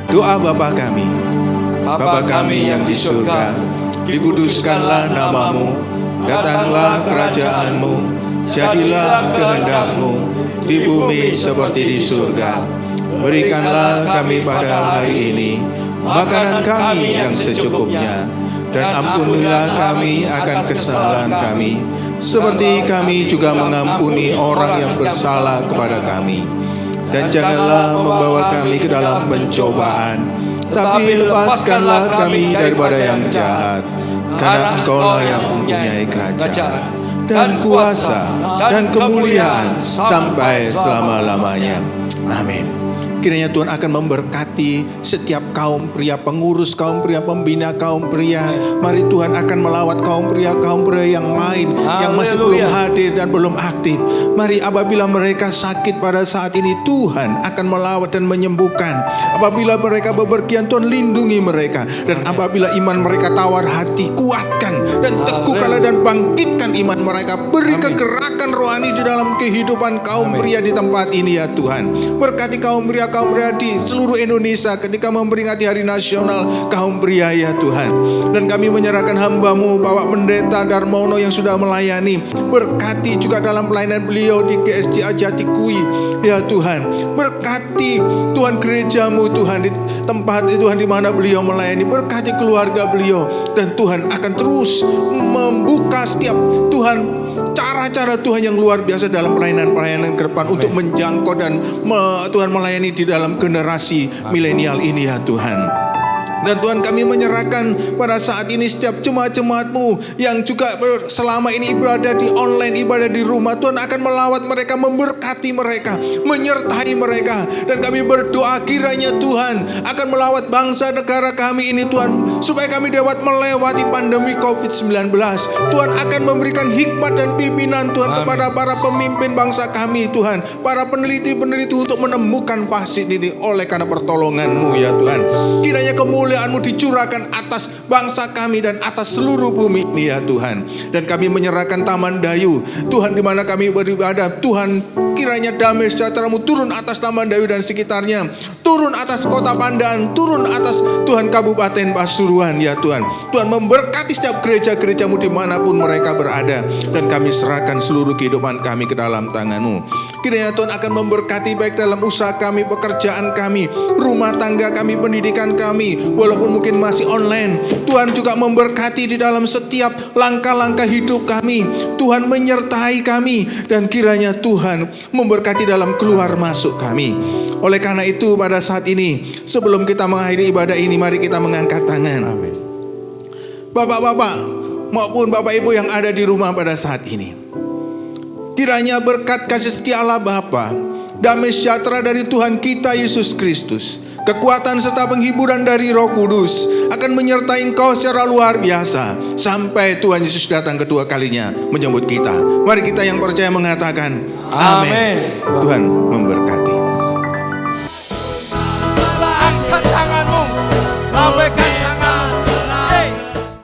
Doa Bapa kami, Bapa kami yang di surga, dikuduskanlah namamu, datanglah kerajaanmu, jadilah kehendak-Mu di bumi seperti di surga. Berikanlah kami pada hari ini makanan kami yang secukupnya, dan ampunilah kami akan kesalahan kami, seperti kami juga mengampuni orang yang bersalah kepada kami. Dan janganlah membawa kami ke dalam pencobaan, tapi lepaskanlah kami daripada yang jahat. Karena Engkaulah yang mempunyai kerajaan dan kuasa dan kemuliaan sampai selama-lamanya. Amin. Kiranya Tuhan akan memberkati setiap kaum pria pengurus, kaum pria pembina, kaum pria. Mari Tuhan akan melawat kaum pria yang lain yang masih belum hadir dan belum aktif. Mari apabila mereka sakit pada saat ini, Tuhan akan melawat dan menyembuhkan. Apabila mereka bepergian, Tuhan lindungi mereka. Dan apabila iman mereka tawar hati, kuatkan dan teguhkanlah dan bangkitkan iman mereka. Beri kegerakan rohani di dalam kehidupan kaum pria di tempat ini ya Tuhan. Berkati kaum pria di seluruh Indonesia ketika memperingati Hari Nasional Kaum Pria ya Tuhan. Dan kami menyerahkan hamba-Mu Bapak Pendeta Darmono yang sudah melayani. Berkati juga dalam pelayanan beliau di GSJ Jatikui ya Tuhan. Berkati Tuhan gereja-Mu Tuhan di tempat Tuhan di mana beliau melayani. Berkati keluarga beliau, dan Tuhan akan terus membuka setiap Tuhan cara-cara Tuhan yang luar biasa dalam pelayanan-pelayanan ke depan untuk menjangkau dan Tuhan melayani di dalam generasi milenial ini ya Tuhan. Dan Tuhan kami menyerahkan pada saat ini setiap jemaat-jemaat-Mu yang juga selama ini ibadah di online, ibadah di rumah. Tuhan akan melawat mereka, memberkati mereka, menyertai mereka. Dan kami berdoa kiranya Tuhan akan melawat bangsa negara kami ini Tuhan, supaya kami dapat melewati pandemi COVID-19. Tuhan akan memberikan hikmat dan pimpinan Tuhan kepada para pemimpin bangsa kami Tuhan, para peneliti-peneliti untuk menemukan vaksin ini oleh karena pertolongan-Mu ya Tuhan. Kiranya kemuliaan-Mu dicurahkan atas bangsa kami dan atas seluruh bumi ini ya Tuhan. Dan kami menyerahkan Taman Dayu Tuhan, di mana kami beribadah Tuhan, kiranya damai sejahtera-Mu turun atas Taman Dayu dan sekitarnya, turun atas kota Pandaan, turun atas Tuhan Kabupaten Pasuruan ya Tuhan. Tuhan memberkati setiap gereja-gereja-Mu dimanapun mereka berada, dan kami serahkan seluruh kehidupan kami ke dalam tangan-Mu. Kiranya Tuhan akan memberkati baik dalam usaha kami, pekerjaan kami, rumah tangga kami, pendidikan kami, walaupun mungkin masih online. Tuhan juga memberkati di dalam setiap langkah-langkah hidup kami. Tuhan menyertai kami, dan kiranya Tuhan memberkati dalam keluar masuk kami. Oleh karena itu pada saat ini, sebelum kita mengakhiri ibadah ini, mari kita mengangkat tangan. Amin. Bapak-bapak maupun Bapak Ibu yang ada di rumah pada saat ini, kiranya berkat kasih setia Allah Bapa, damai sejahtera dari Tuhan kita Yesus Kristus, kekuatan serta penghiburan dari Roh Kudus akan menyertai engkau secara luar biasa sampai Tuhan Yesus datang kedua kalinya menjemput kita. Mari kita yang percaya mengatakan amin. Tuhan memberkati.